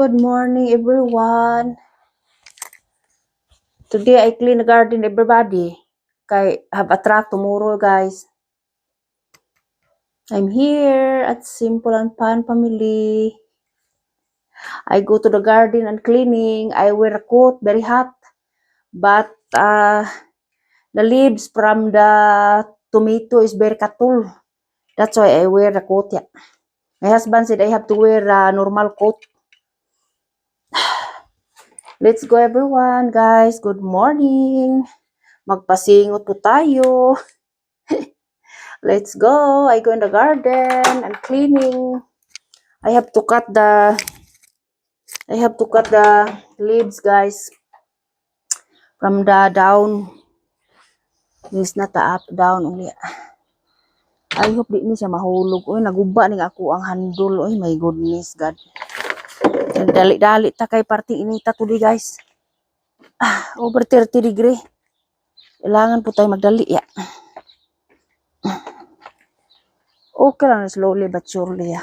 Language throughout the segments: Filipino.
Good morning, everyone. Today I clean the garden, everybody. I have a track tomorrow, guys. I'm here at Simple and Fun Family. I go to the garden and cleaning. I wear a coat, very hot. But the leaves from the tomato is very katul. That's why I wear a coat. Yeah. My husband said I have to wear a normal coat. Let's go, everyone, guys. Good morning. Magpasingot po tayo. Let's go. I go in the garden and cleaning. I have to cut the leaves, guys, from the down. It's not the up down only. I hope di ni siya mahulog. Oy, naguba ning ako ang handle. Oy, my goodness, God. Dali-dali ta kay party inita today, guys. Over 30 degree. Kailangan po tayo magdali, ya. Okay lang, slowly but surely, ya.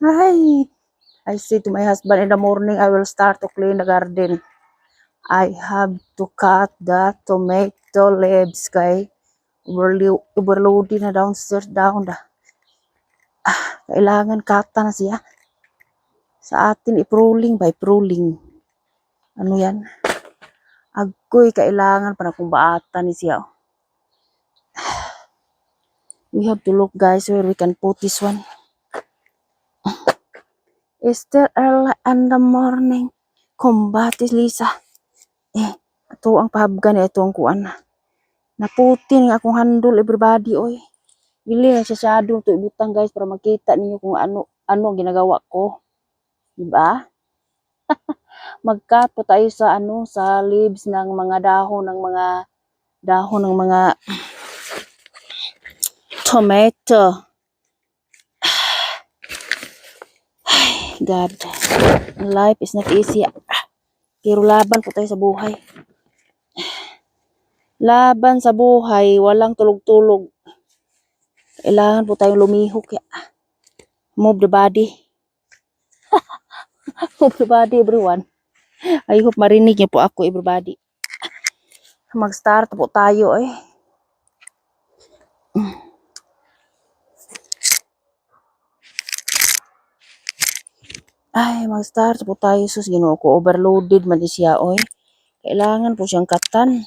Ay, I say to my husband in the morning, I will start to clean the garden. I have to cut the tomato leaves, guys. Overloading na downstairs down. Kailangan kata na siya. Sa atin, i-pruling by pruling. Ano yan? Agoy, kailangan pa na kung baata ni siya. We have to look, guys, where we can put this one. It's still early in the morning. Kumbatis, Lisa. Ito ang pahabgan, ito ang kuan. Naputi ng akong handle, everybody, oy. Dili na siya shadow to ibutang, guys, para makita ninyo kung ano ang ginagawa ko. Diba? Mag-cut po tayo sa sa leaves ng mga dahon ng mga tomato. God, life is not easy. Pero laban po tayo sa buhay. Laban sa buhay, walang tulog-tulog. Kailangan po tayong lumihok. Move the body. Move the body, everyone. I hope marinig niyo po ako, everybody. Mag-start po tayo, mag-start po tayo. Sus, Ginoo ko, overloaded man siya, oy. Kailangan po siyang katan.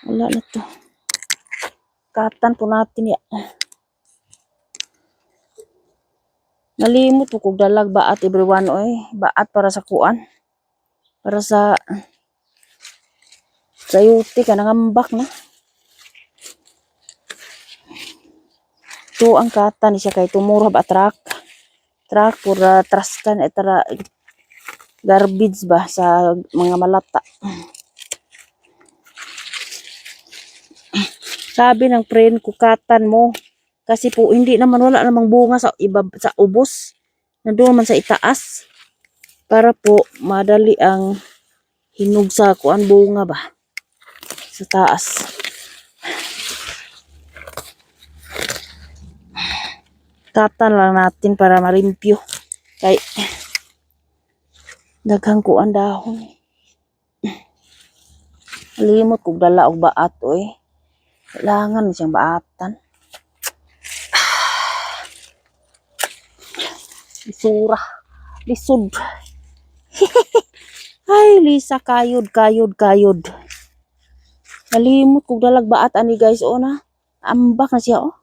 Wala na to. Katan po natin, ya. Nalimot po kong dalag baat, everyone, oy. Baat para sa kuan. Para sa yuti ka, nangambak na. Ito ang katan siya kay tumuro ba truck pura traskan etara garbage ba sa mga malata. Sabi ng friend ko, katan mo kasi po hindi naman, wala namang bunga sa iba, sa ubos, nandoon man sa itaas para po madali ang hinog sa kuan bunga ba sa taas. Katan lang natin para marimpyo kay daghang kuan dahon. Limot kog dala og baat, oy. Kailangan siyang baatan. Isura. Lisod. Ay, Lisa, kayod. Nalimot kog dalag baat ani, guys, o na. Ambak na siya, o.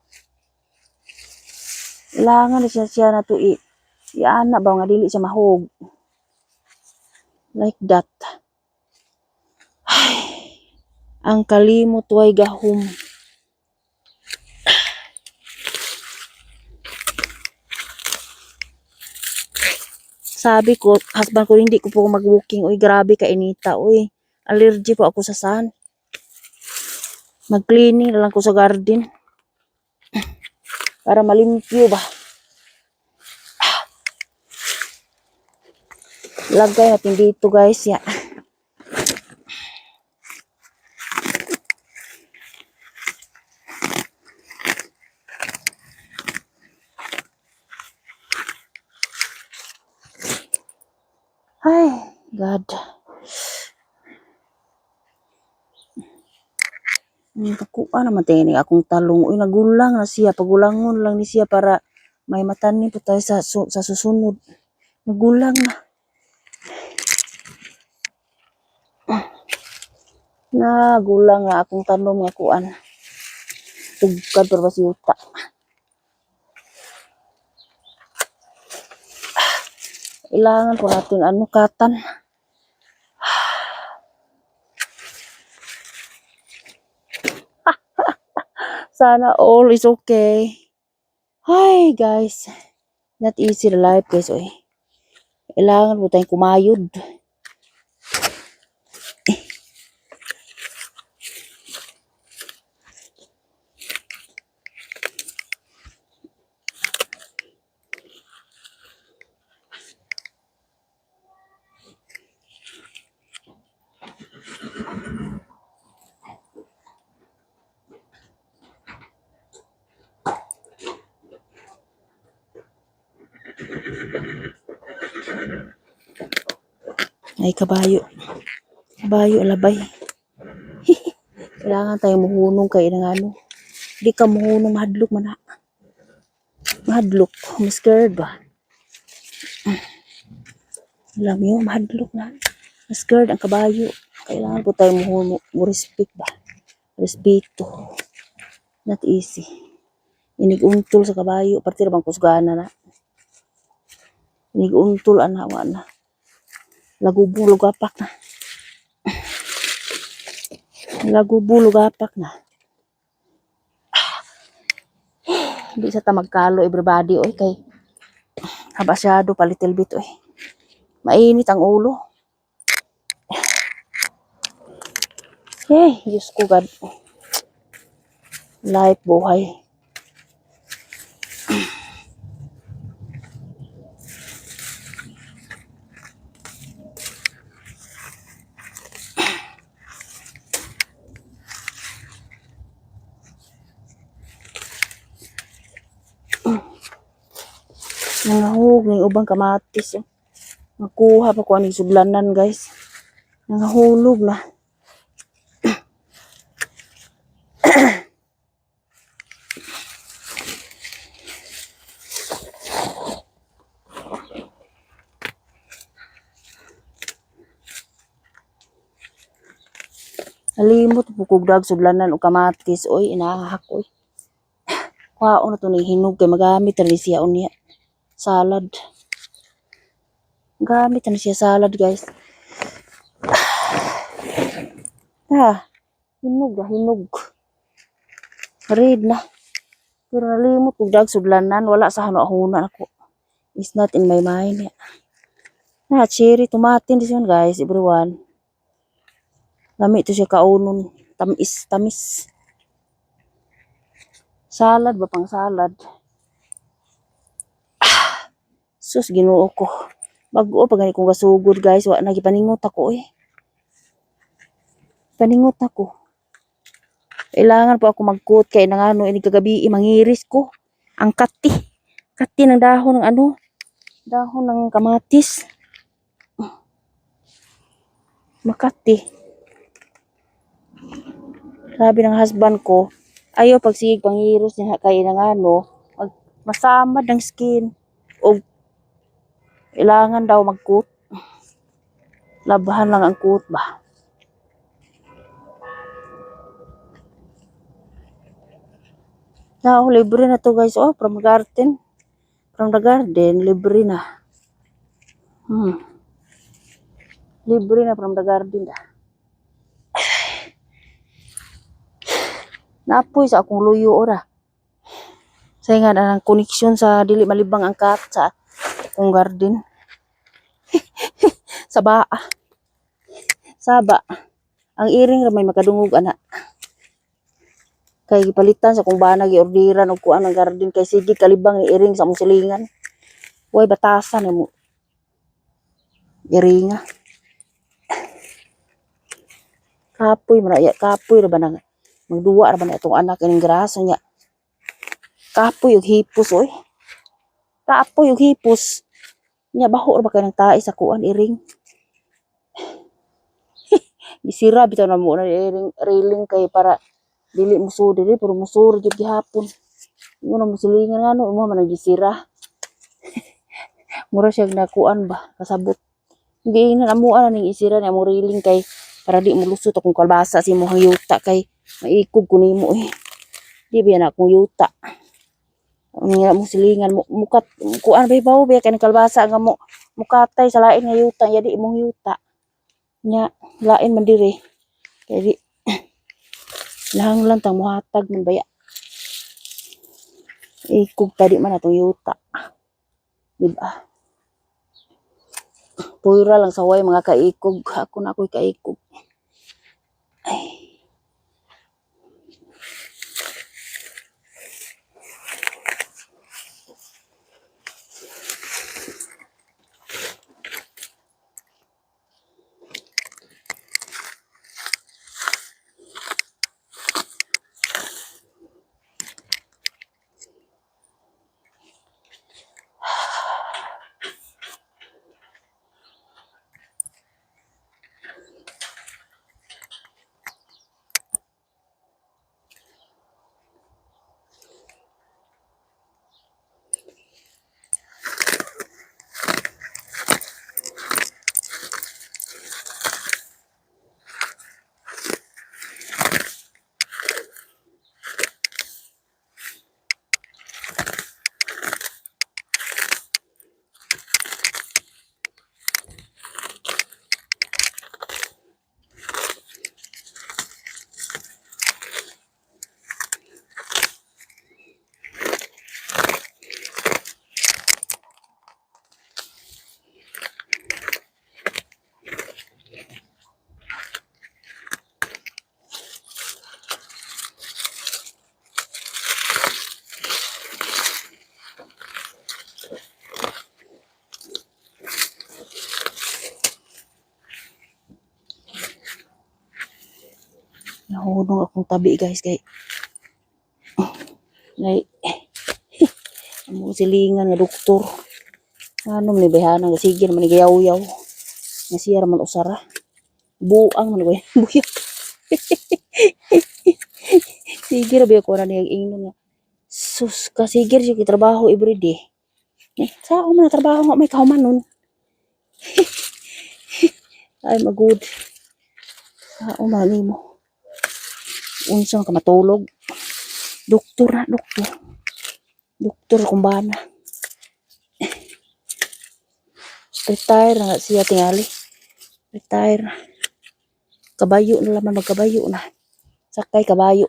Kailangan na siya na to i-ana ba nga dili siya mahog. Like that. Ay, ang kalimot way gahom. Sabi ko, husband ko, hindi ko po mag-walking. Uy, grabe ka, inita. Uy, allergy po ako sa sun. Mag-cleaning na lang ko sa garden. Para malimpyo ba. Lagay natin dito, guys. Ya. Kakuha naman tayo ni akong talong. Uy, nagulang na siya. Pagulangon lang ni siya para may matanim po tayo sa susunod. Nagulang na. Nagulang na akong talong nga kuan. Tugkad para si yuta. Kailangan ko natin katan. Sana all is okay. Hi guys. Not easy the life guys. Oy. Kailangan po tayong kumayod. Ay kabayo. Kabayo alabay. Kailangan tayong muhunong kay nang Di ka muhunong mahadlok man na. Mahadlok. Scared ba? Alam mo, mahadlok na. Scared ang kabayo. Kailangan po tayong muhunong. Respect ba? Respeto. Not easy. Iniguntol sa kabayo. Partir bang kusgana na. Iniguntol anawa na. Lagubong lugapak na. Lagubong lugapak na. Hindi sa tamagkalo everybody oy kay habasyado pa little bit oy. Mainit ang ulo. Diyos ko God. Life buhay. Nangahug ng ubang kamatis. Makuha pa ko ang sudlanan guys. Nangahulog na. Nalimot pukog dag sudlanan o kamatis. Oy, inahak oy. Kwao na to ni hinog kay magamit na siya unya. Salad. Gamit na siya salad guys. Hinog na hinog. Red na. Pero nalimot pukog dag sudlanan. Wala sa huna ako. It's not in my mind. Cherry tomatin this one guys, everyone. Lami to siya kaunon. Tamis. Salad ba pang salad? Sus, Ginoo ko. Bago pa gani kong gasugod guys. Wa nagipaningot ako eh. Paningot ako. Kailangan po ako mag-coat kay nangano ini kagabi mangiris ko. Ang kati. Kati ng dahon ng dahon ng kamatis. Makati. Sabi ng husband ko, ayaw pagsigig pangiros niya kay nangano masamad ng skin. O kailangan daw mag-coat. Labahan lang ang coat ba. Libre na to guys. Oh, from the garden. From the garden, libre na. Libre na from the garden da. Naapoy sa akong luyo ora. Say nga na ng koneksyon sa dili malibang ang kat sa akong garden. Saba. Ang iring ra may makadungog ana. Kay gipalitan sa kung bana giordiran og kuan ang garden kay sige kalibang ni iring sa mong silingan. Way batasan mo. Iringa. Kapoy ra ba nang magduwa ra ba na itong anak ining graso niya. Kapoy og hipos oy. Kapoy og hipos. Nya baho ra ba kay nang tae sa kuan iring. Isira bitaw na mo na iring railing kay para dili muso diri pero muso gyud gihapon. Ingon na musilingan nga no, imo man nagisira. Mura siya nakuan ba, kasabot. Hindi na amuan ning isira na mo riling kay para di mo lusot akong kalbasa si mo yuta kay maikog ko nimo eh. Di ba na akong yuta. Nga mo silingan mo mukat kuan ba bawo ba kay kalbasa nga mo mukatay sa lain nga yuta ya di imong yuta. Nya lain man diri. Kay di nahanglan tang muhatag man baya. Ikog tadi man atong yuta. Diba? Pura lang sa way mga kaikog. Ako na ako'y kaikog. Ay. Nahunong akong tabi guys kay amo silingan nga doktor. Ano ni behana nga sige man gayaw-yaw. Nga siya man usara. Buang man ko buyak. Sige ra ko na niyang ingnon nga. Sus ka sige siya trabaho everyday. Sao man trabaho nga may kahumanon. Ay magud. Sao man nimo. Unsa ka matulog? Doktor na, doktor. Doktor kumbana. Retire na siya tingali. Retire. Kabayo na laman magkabayo na. Sakay kabayo.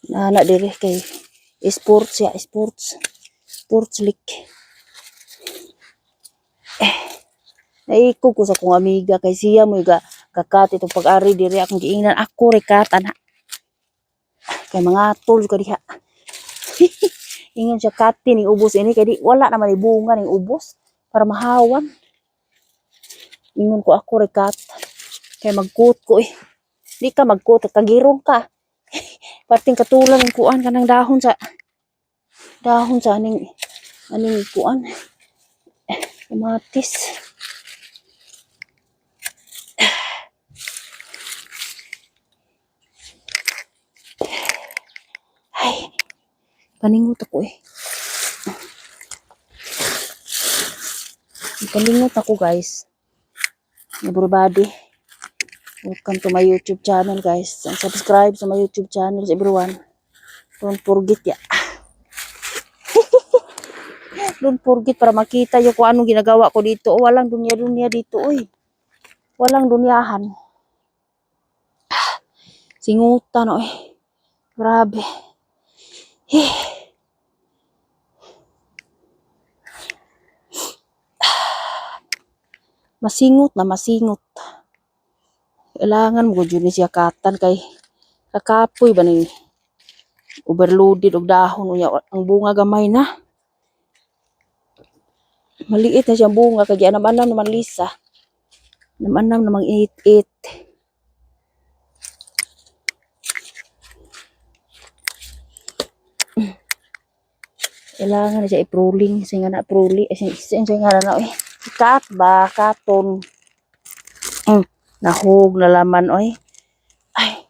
Nana dire kay sports ya, sports. Sports league. Naikog ko sa kong amiga kay siya mo ga kakat itong pag-ari dire akong giingnan ako rekat ana. Kay mga tol ka diha. Ingon siya kati ning ubos ini kay di wala naman ni bunga ning ubos para mahawan. Ingon ko ako rekat kay magkut ko eh. Di ka magkut kagirong ka. Parting katulang ng kuan kanang dahon sa aning kuan. Kamatis. Ay, kaningot ako eh. Kaningot ako guys. Everybody. Welcome to my YouTube channel guys. And subscribe to my YouTube channel everyone. Don't forget ya. Don't forget para makita yung kung anong ginagawa ko dito. Oh, walang dunya-dunya dito oy. Walang dunyahan. Singutan oy. Grabe. Masingot na masingot. Kailangan mo dyan siya katan kay kakapoy ba ni overloaded og dahon unya ang bunga gamay na. Maliit na siyang bunga kay anam-anam naman lisa. Anam-anam namang it-it. Kailangan na siya i-pruling. Singa na pruli. Singa na oy. Kat ba? Katon. Nahog na laman oy. Ay.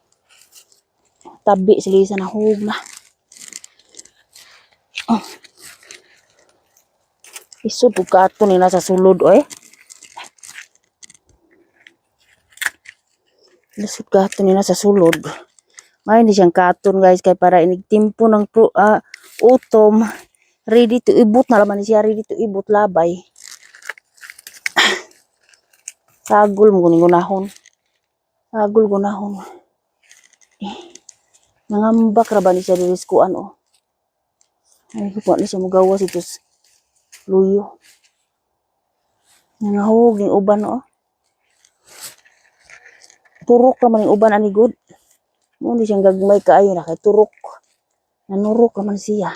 tabi si Lisa na hug na. Oh. Isod po katon nila sa sulod oy. Isod katon nila sa sulod. May hindi siyang katon guys kay para inigtimpo ng utom. Ready to ibut na laman siya, ready to ibut labay. Sagol mo kuning gunahon. Sagol gunahon. Nangambak ra ba ni siya diri sa kuan oh. Ay huwag ni siya magawas ito luyo. Nangahog yung uban oh. Turok naman yung uban ani good. Hindi siyang gagmay kaayo na kay turok. Nanurok naman siya.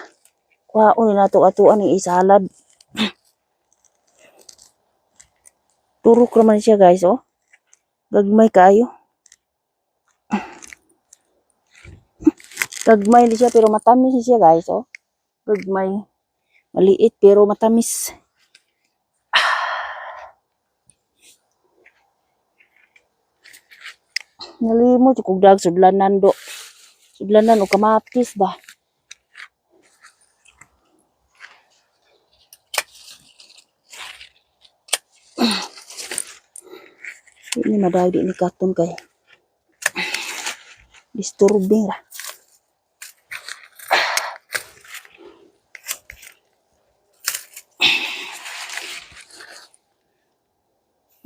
Kwaon ni nato-atuan yung isalad. Turok naman siya guys oh. Gagmay kaayo. Gagmay ni siya pero matamis siya guys oh. Gagmay. Maliit pero matamis. Nalimot kung dag sudlanan do. Sudlanan o kamatis ba. Ini madagdi ni katon kay disturbing ra.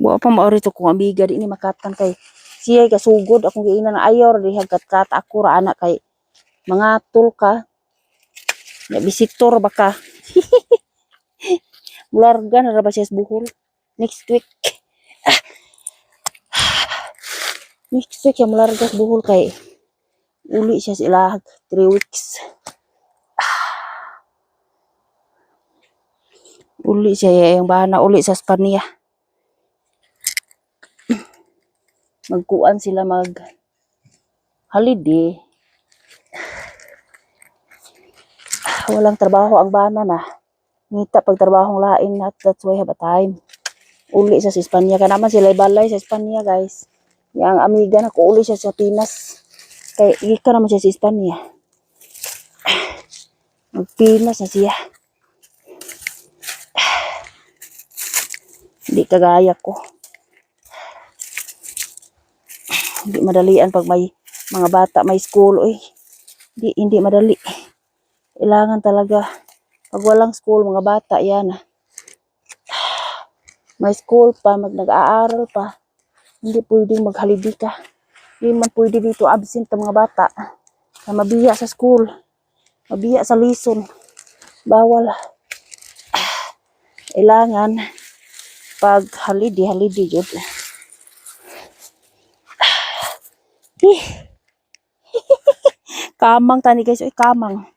Wa pa maori to kung amiga di ni makatan kay siya kasugod akong giingnan na ayaw di hagkat ako ra anak kay mangatol ka. Na visitor baka. Mularga na ra ba siya sa buhol next week. Next week siya mularga sa buhol kay uli siya sila 3 weeks. Uli siya yung bahana uli sa Spanya. Magkuan sila mag holiday. Walang trabaho ang bana na. Ngita pag trabahong lain na that's why have a time. Uli sa Espanya ka naman sila balay sa Espanya guys. Yang amiga na ko uli siya sa Pinas. Kay ika naman siya sa Espanya. Magpinas na siya. Hindi kagaya ko. Hindi madalian pag may mga bata may school oy. Hindi madali. Kailangan talaga pag walang school mga bata yan. May school pa, nag-aaral pa. Hindi pwedeng maghaliday ka. Hindi man pwede dito absent ang mga bata. Na mabiya sa school. Mabiya sa lesson. Bawal. Kailangan pag holiday yun. Kamang tani guys, oy kamang.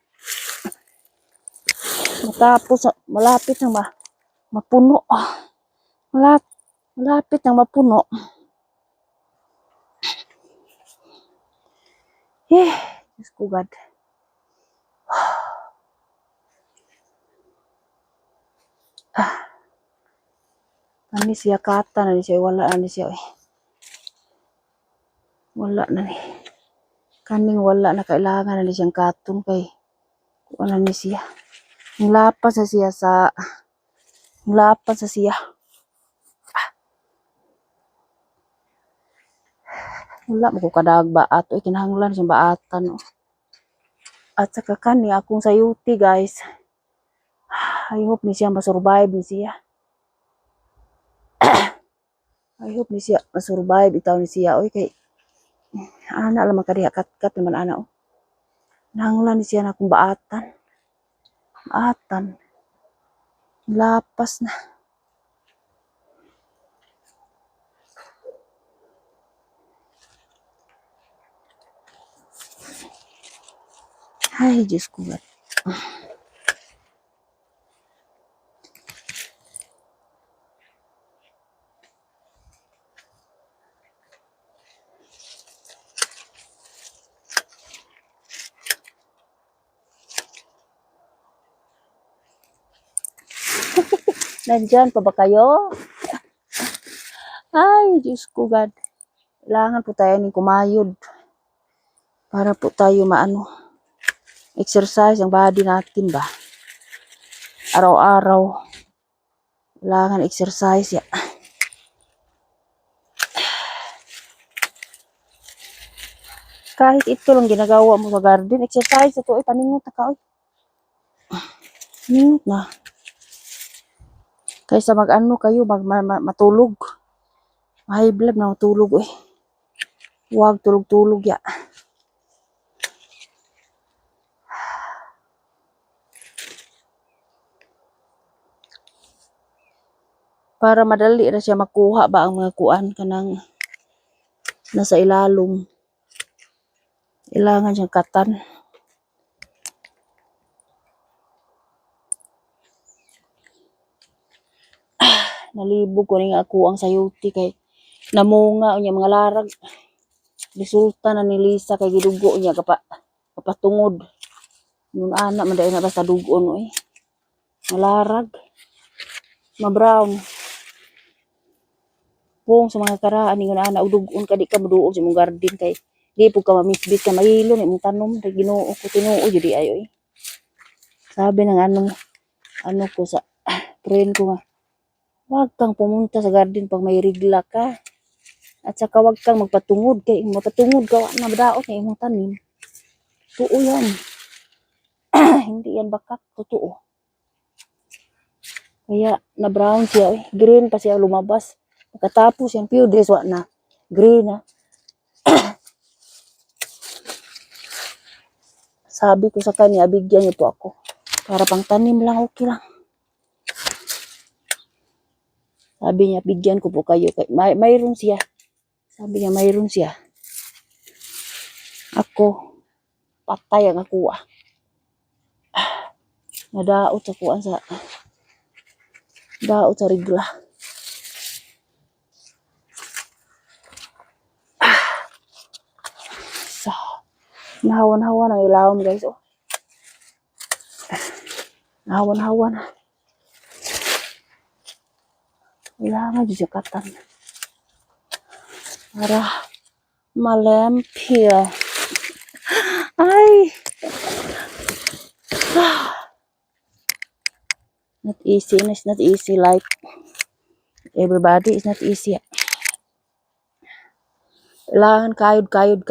Matapos malapit nang mapuno. Malapit nang mapuno. Diyos ko God. Ani siya kata na ni siya, wala na ni siya. Wala na ni. Kaning wala na kailangan na ni siyang katon kay wala ni siya. Lapas sa siya sa lapas sa siya. Wala mo ko kadag baat. Oy, kinahanglan siyang baatan. Oh. At saka kani akong sayuti guys. I hope ni siya masurvive ni siya. I hope ni siya masurvive itaw ni siya. Oy, kay ana lang makadiha kat naman ana. Oh. Nahanglan ni siya na akong baatan. Baatan. Lapas na. Ay, Diyos ko. Nandyan pa ba kayo? Ay, Diyos ko God. Kailangan po tayo ng kumayod. Para po tayo maano, exercise ang body natin ba. Araw-araw, kailangan exercise ya. Kahit ito lang ginagawa mo sa garden, exercise ito, paningot na ka, paningot na. Kaysa mag-ano kayo, matulog. High blood na matulog, Huwag tulog-tulog ya. Para madali na siya makuha ba ang mga kuan kanang nasa ilalom. Kailangan siyang katan. Nalibog ko rin ako ang sayuti kay namunga unya mga larag. Resulta na ni Lisa kay gidugo niya kapatungod. Yung anak man dahil na basta dugon Malarag. Ma-brown. Kung sa mga karaan yung anak udugon ka di ka maduog sa mong garden kay di po ka mamisbit ka mahilo ni mong tanom kay Ginoo ko tinuo jud ayo Sabi ng ano ko sa friend ko nga, wag kang pumunta sa garden pag may rigla ka. At saka wag kang magpatungod kay mapatungod ka na madaot na imong tanim. Totoo yan. Hindi yan bakak, totoo. Kaya na brown siya, green pa siya lumabas. Pagkatapos yan, few days na green na. Sabi ko sa kanya, bigyan niyo po ako. Para pang tanim lang, okay lang. Sabi niya, bigyan ko po kayo. Mayroon siya. Sabi niya, mayroon siya. Ako, patay ang ako Nadaot sa kuan sa daot sa rigla. So, nahawan-hawan ang ilawom guys. Nahawan-hawan. Kailangan dyan katan. Para malempia. Ay! Not easy. It's not easy life. Everybody is not easy. Kailangan kayod.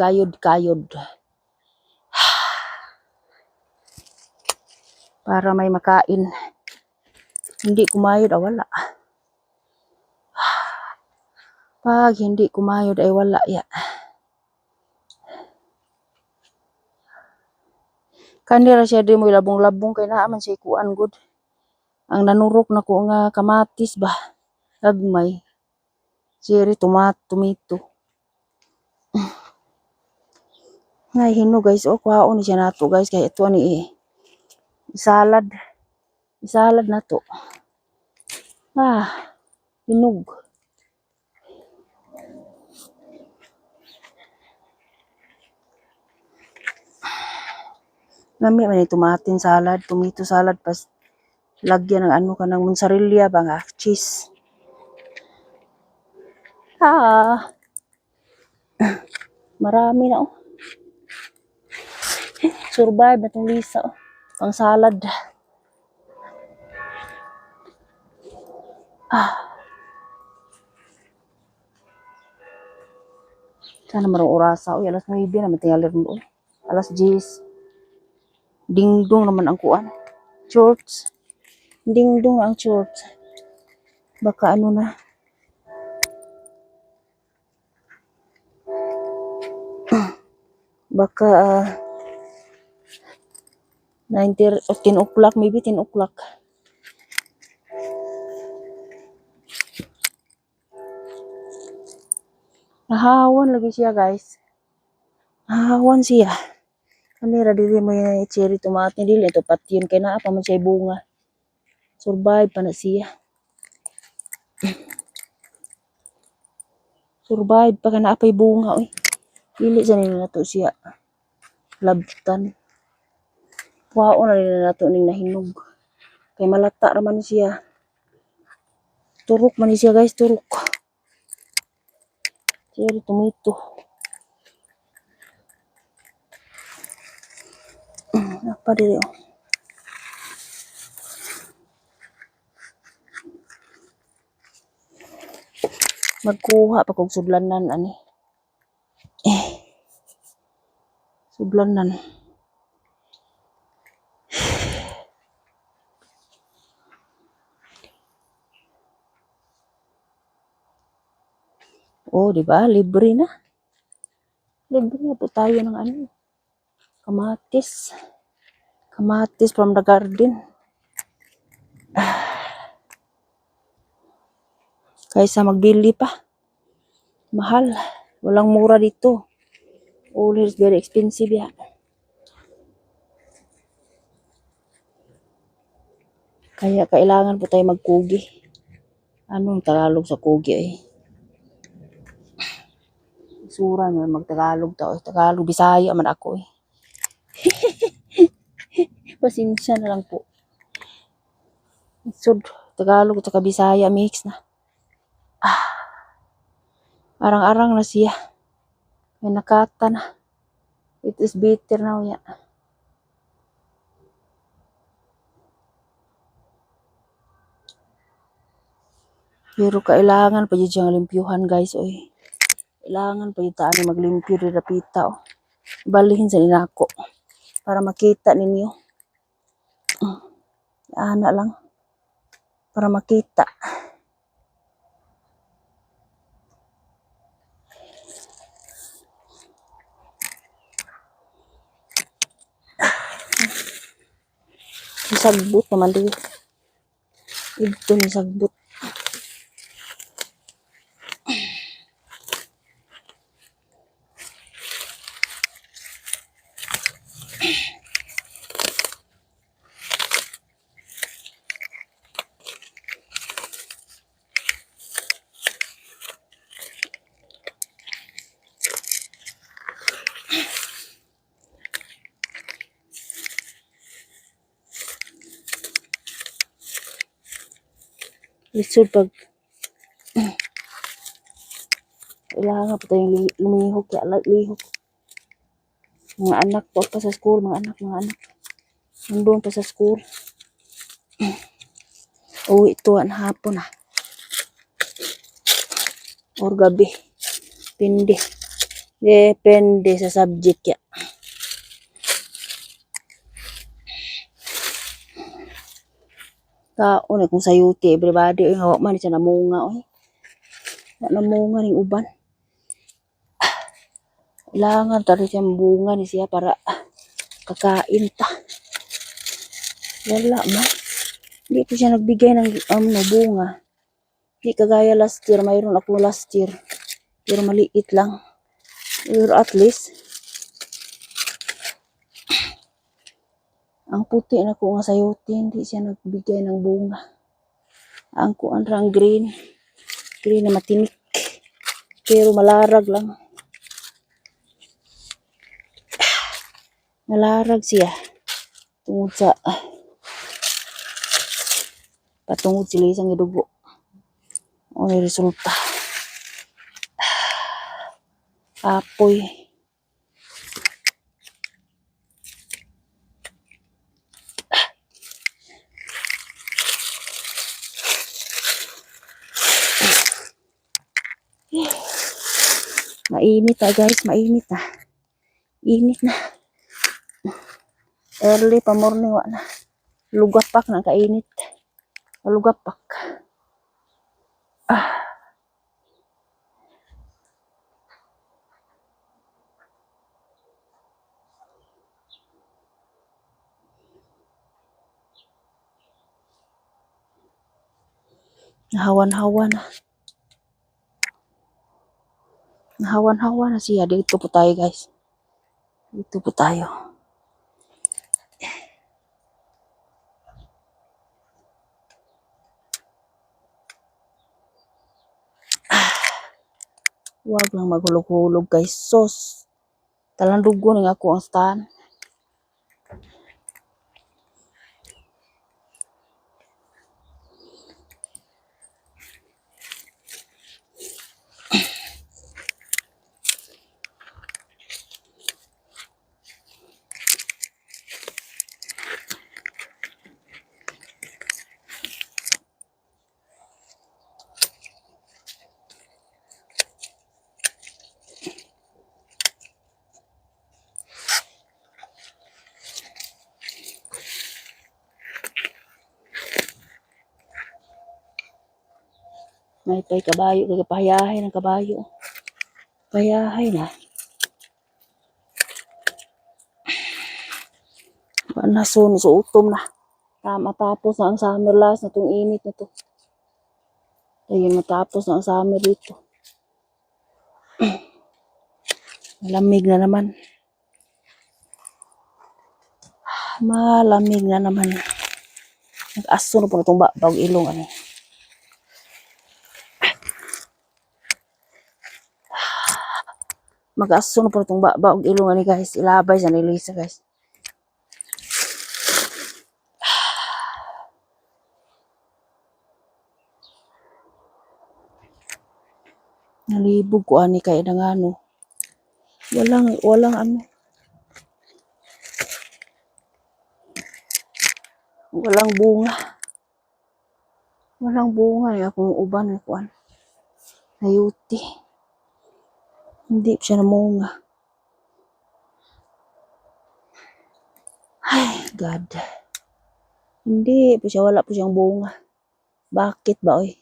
Para may makain. Hindi kumayod, wala. Pag hindi kumayod ay wala ya. Kanira siya di mo labong-labong kay naaman siya kuan good. Ang nanurok na ko nga kamatis ba. Agmay. Cherry, tomato. Ngay hino guys, kwaon ni siya nato guys kay ito ni salad. Salad na to. Hinog. Nami man tomatin salad, tomato salad pas lagyan ng ano kanang mozzarella ba nga cheese. Marami na Survive na tong Lisa pang salad. Sana marong orasa alas 9 na matingalir mo alas 10. Dingdong naman ang kuan. Shorts. Dingdong ang shorts. Baka ano na. Baka 9 or 10 o'clock, maybe 10 o'clock. Nahawan lagi siya guys. Nahawan siya. Kanira dili mo yung cherry tomato dili ito patyon kay naa pa man siya bunga. Survive pa na siya. Survive pa ka na apay bunga Dili sa nila nato siya. Labtan. Wao na nila nato ning nahinog. Kay malata raman siya. Turok man siya guys, turok. Cherry tomato. Apa diri oh. Magkuha pa kog sudlanan ani. Sudlanan. Oh, di ba? Libre na. Libre na po tayo ng ano. Kamatis. Kamatis from the garden. Kaysa magbili pa. Mahal. Walang mura dito. All is very expensive ya. Kaya kailangan po tayo magkugi. Anong Tagalog sa kugi eh? Sura nga magtagalog tao. Tagalog, Bisaya man ako eh. Pasensya na lang po. Sud, Tagalog at Bisaya mix na. Arang-arang na siya. May nakata na. It is bitter now ya. Pero kailangan pa dyan siyang limpyuhan guys oy. Kailangan pa dyan taan maglimpyo rin rapita oh. Balihin sa ninako. Para makita ninyo. Ana lang. Para makita. Sagbut naman din. Ito ni sagbut. Lisod pag kailangan pa tayong lumihok ya, lihok. Mga anak po pa sa school, mga anak. Nandun pa sa school. Uwi ito ang hapon ah. Or gabi. Pindi. Depende sa subject ya. Taon eh kung sayuti everybody oy hawak man siya namunga oy. Namunga ning uban. Kailangan tadi siya bunga ni siya para kakain ta. Wala man. Hindi po siya nagbigay ng bunga. Hindi kagaya last year. Mayroon ako last year. Pero maliit lang. Pero at least ang puti na ko nga sayote, hindi siya nagbigay ng bunga. Ang kuan rang green. Green na matinik. Pero malarag lang. Malarag siya. Tungod sa patungod sila isang idugo. O may resulta. Apoy. Mainit guys, mainit na. Init na. Early pa morning wa na. Lugapak na kainit. Lugapak. Nahawan-hawan na. Nahawan-hawan na siya. Dito po tayo guys. Dito po tayo. Huwag lang maghulog-hulog guys. Sos. Talandugo nga ako ang stand. May pay kabayo, kagapahayahay ng kabayo. Payahay na. Panason, so utom na. Matapos na ang summer last na itong init na to. Ayun, matapos na ang summer dito. Malamig na naman. Malamig na naman. Nag-aso na po itong bagong ilong. Ano. Mag-aso na po itong bagong ilong. Ano, guys. Ilabay sa nilisa, guys. Nalibog ko ani kaya ng ano. Walang ano. Walang bunga. Walang bunga. Akong uban na kuan. Nayuti. Hindi siya namunga. Ay, God. Hindi po siya. Wala po siyang bunga. Bakit ba, oy?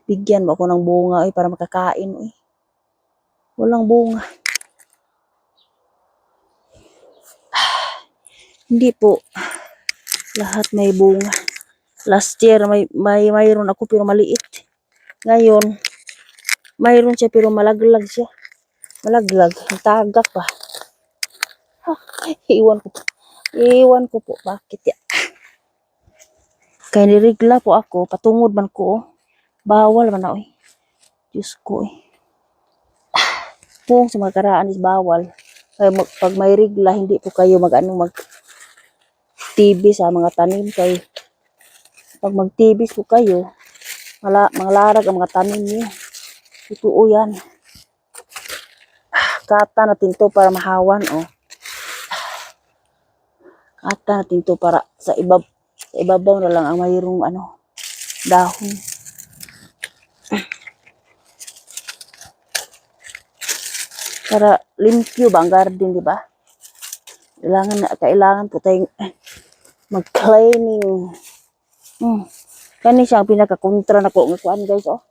Bigyan mo ako ng bunga, oy, para makakain, oy. Walang bunga. Hindi po. Lahat may bunga. Last year, mayroon ako pero maliit. Ngayon, mayroon siya pero malaglag siya. Malaglag. Tagak pa. Iwan ko po. Iwan ko po. Bakit ya? Kaya nirigla po ako. Patungod man ko. Oh. Bawal man na. Oy. Diyos ko. Kung sa mga karaan is bawal. Kaya pag may rigla, hindi po kayo mag-TV sa mga tanim. Kaya pag mag-TV po kayo, manglarag ang mga tanim niyo. Totoo yan. Kata natin to para mahawan. Oh. Kata natin to para sa ibabaw na lang ang mayroong ano, dahon. Para limpyo ba ang garden, di ba? Kailangan po tayong mag-cleaning. Kani siya ang pinaka-kontra na ko ng kuan, guys, oh.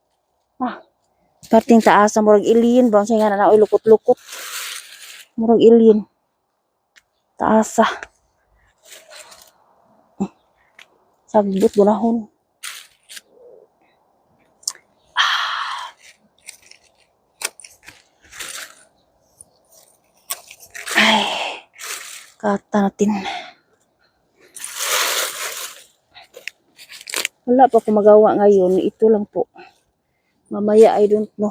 Parting taas murag alien ba sa nga na lukot-lukot. Murag alien. Taasa. Sagbot gunahon. Ay. Kata natin. Wala pa ako magawa ngayon. Ito lang po. Mamaya, I don't know.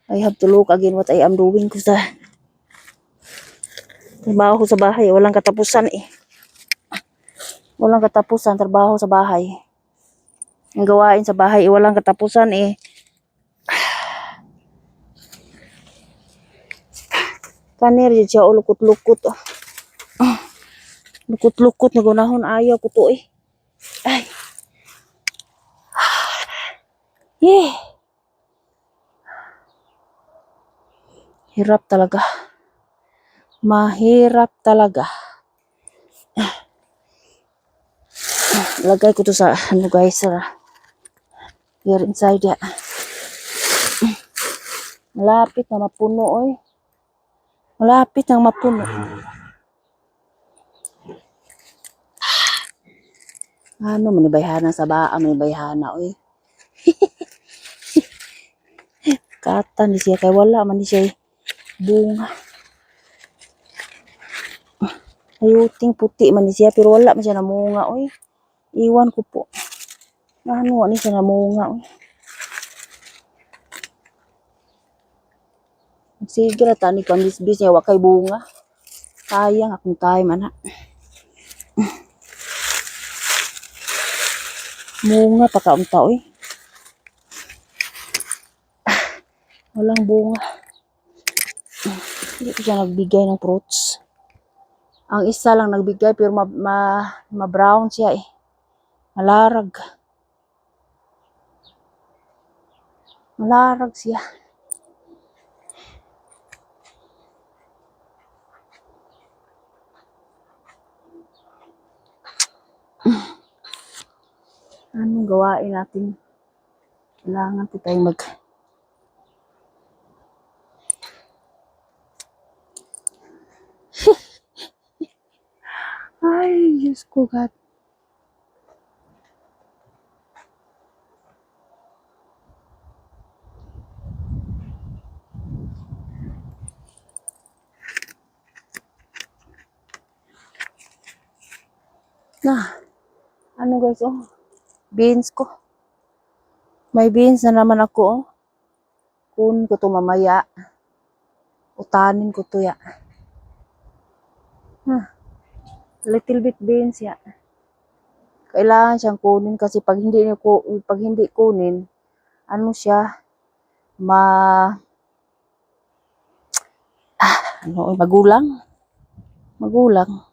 I have to look again what I am doing ko sa trabaho ko sa bahay. Walang katapusan eh. Walang katapusan trabaho sa bahay. Ang gawain sa bahay, walang katapusan eh. Kanir siya o lukot-lukot. Lukot-lukot na gunahon. Ayaw ko to eh. Ay. Yeah. Hirap talaga. Mahirap talaga. Lagay ko to sa ano guys. Here inside ya. Malapit na mapuno oy. Malapit na mapuno. Ano manibayhana sa baa, manibayhana oy. Kata ni siya kay wala man ni siya bunga. Ayuting puti man ni siya pero wala man siya namunga oy. Iwan ko po. Ano ni siya namunga oy. Sige na tani kang bisbis niya wa kay bunga. Sayang akong time ana. Bunga pa kaunta oy. Walang bunga. Hindi ko siya nagbigay ng fruits. Ang isa lang nagbigay pero ma-brown siya eh. Malarag. Malarag siya. Anong gawain natin? Kailangan po tayong Ay, Diyos ko, God. Ano guys, oh. Beans ko. May beans na naman ako, oh. Kunin ko to mamaya. Utanin ko to, ya. Little bit beans, ya. Kailangan siyang kunin kasi pag hindi kunin, ano siya, magulang. Magulang.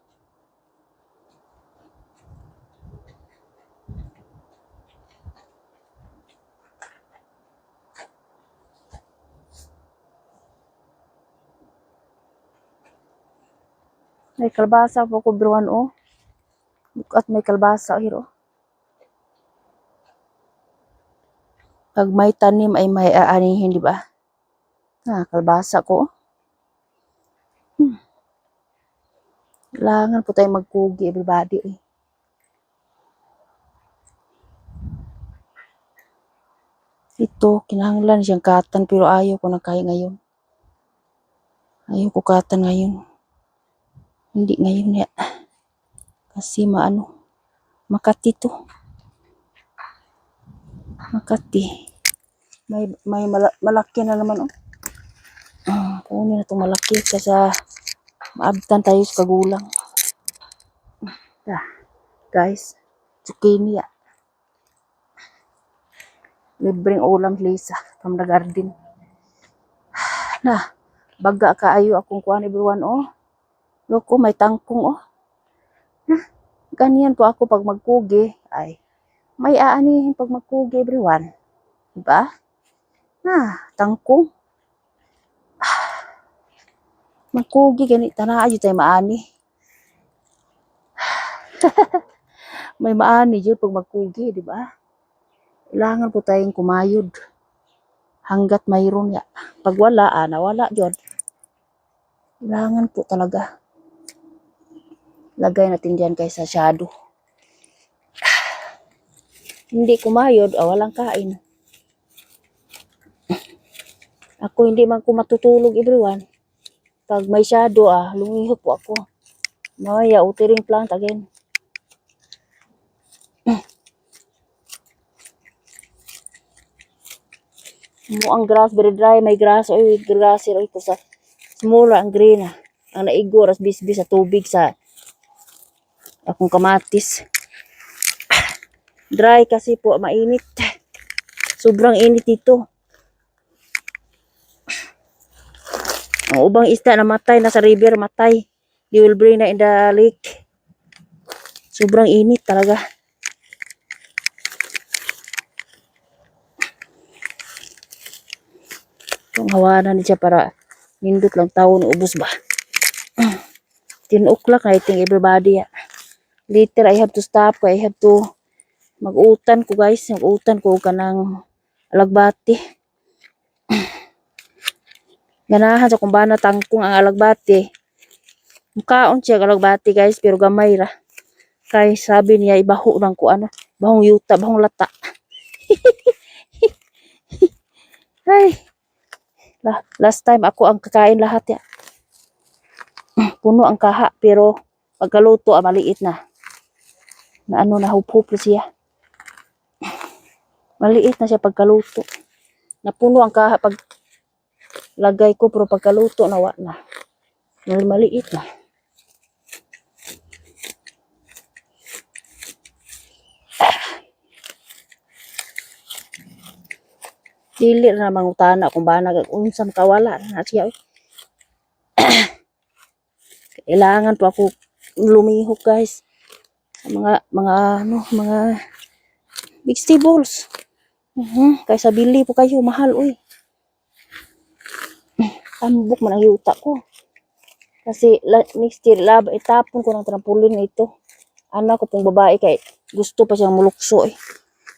May kalbasa po ko, bro, oh. At may kalbasa, hero. Pag may tanim ay may aanihin, di ba? Kalbasa ko. Kailangan po tayong magkugi, everybody. Ito, kinahanglan siyang katan pero ayaw ko na kaya ngayon. Ayaw ko katan ngayon. Hindi ngayon ya. Kasi Makati to. Makati. May malaki na naman, oh. Kunin na itong malaki kasi maabtan tayo sa kagulang. Guys, zucchini ya. Libreng ulam Lisa from the garden. Baga kaayo akong kuan, everyone, oh. Loko, may tangkong, oh. Ganyan po ako pag magkugi. Ay, may aanihin pag magkugi, everyone. Diba? Tangkong. Magkugi, ganito na. Ayun tayo maani. May maani yun pag magkugi, diba? Kailangan po tayong kumayod. Hanggat mayroon ya. Pag wala, nawala yun. Kailangan po talaga. Lagay natin dyan kaysa shadow. Hindi kumayod, walang kain. Ako hindi man ko matutulog, everyone. Pag may shadow, lumiho po ako. Maya, utiring plant again. Ang grass, very dry. May grass, grass ito sa smula, ang green. Ang naigo, ras bisbis sa tubig sa akong kamatis. Dry kasi po, mainit. Sobrang init dito. Ang ubang isda na matay, nasa river, matay. They will bring na in the lake. Sobrang init talaga. Itong hawanan niya para nindot lang taon, ubos ba? 10 o'clock, I think everybody. Later, I have to stop. I have to mag-utan ko, guys. Mag-utan ko kanang alagbati. Ganahan sa kung ba na tangkong ang alagbati. Mukhaon siya alagbati, guys, pero gamay ra. Kay sabi niya, ibaho lang ko bahong yuta, bahong lata. Ay, last time ako ang kakain lahat ya. Puno ang kaha, pero pagkaluto, maliit na. Na hup-hup siya. Maliit na siya pagkaluto. Napuno ang kaha pag lagay ko, pero pagkaluto, nawa na. Maliit na. Dili na mangutana kung ba nag-unsam kawala na siya. Kailangan po ako lumihok, guys. Mga vegetables. Kaysa bili po kayo, mahal, Tambok man ang yuta ko. Kasi next year, itapon ko ng trampolin na ito. Anak ko pong babae kay gusto pa siyang mulukso,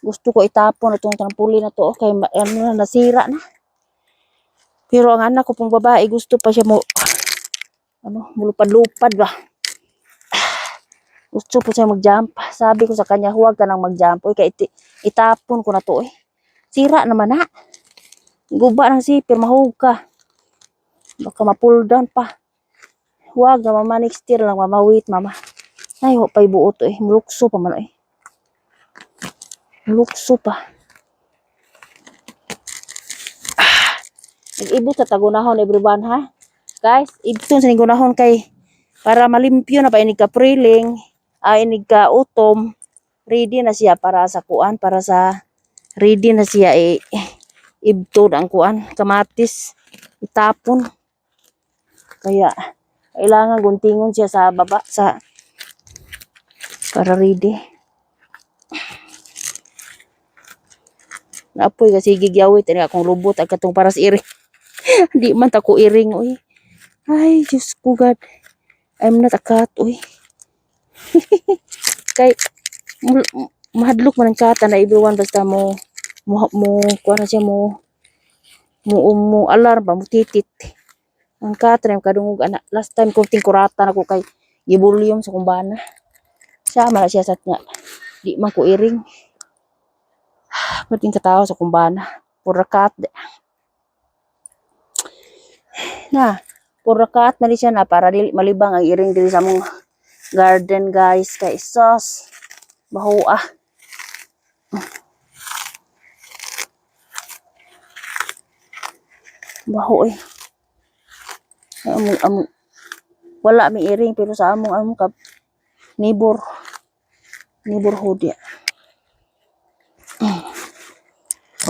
Gusto ko itapon itong trampoline na to. Okay, ano na, nasira na. Pero ang anak ko pong babae, gusto pa siya mulupad-lupad ba. Gusto po siya mag-jump. Sabi ko sa kanya, huwag ka nang mag-jump. Uy, kaya itapon ko na to eh. Sira naman na. Guba ng sipir, mahug ka. Baka ma-pull down pa. Huwag na mama, next year lang mama, wait mama. Ay, huwag pa'y buo to eh. Mulukso pa man eh. Mulukso pa. Nag-ibot sa tagunahon everyone ha. Guys, ibton sa tagunahon kay para malimpyo na pa inig ka priling, inig ka utom. Ready na siya para sa kuan, ready na siya ibton ang kuan, kamatis itapon. Kaya kailangan guntingon siya sa baba para ready. Naapoy kasi gigyawit ani akong lubot ang katong para sa iring. Di man ta ko iring oy. Ay, Diyos ko God. I'm not a cat oy. Kay mahadlok man ang kata na everyone basta mo kuha na siya mo alarm ba mo titit. Ang kata na yung kadungog anak. Last time kong tingkuratan ako kay gibulyong sa kumbana. Sama na siya sa niya. Di man ko iring. Pwedeng katao sa kumbana. Pura kat. Na, pura kat na siya na para malibang ang iring dili sa mong garden guys. Kay sos. Baho ah. Baho eh. Wala may iring pero sa among neighborhood ya.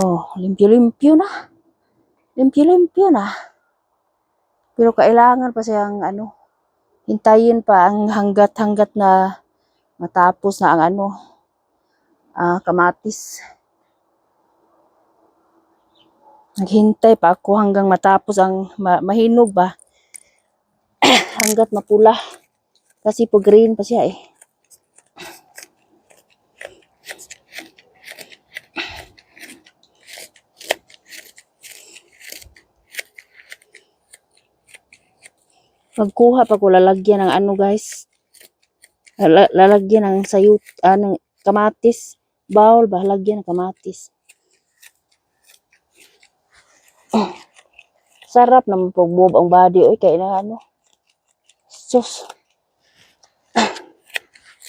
Oh, limpyo-limpyo na. Limpyo-limpyo na. Pero kailangan pa siyang hintayin pa ang hanggat na matapos na ang kamatis. Naghintay pa ako hanggang matapos ang mahinog ba. Hanggat mapula. Kasi po green pa siya eh. Magkuha pa ko lalagyan ng guys. Lalagyan ng sayut, ng kamatis. Bawal ba? Lagyan ng kamatis. Sarap naman pag-bob ang body. Oy, kaya na sus.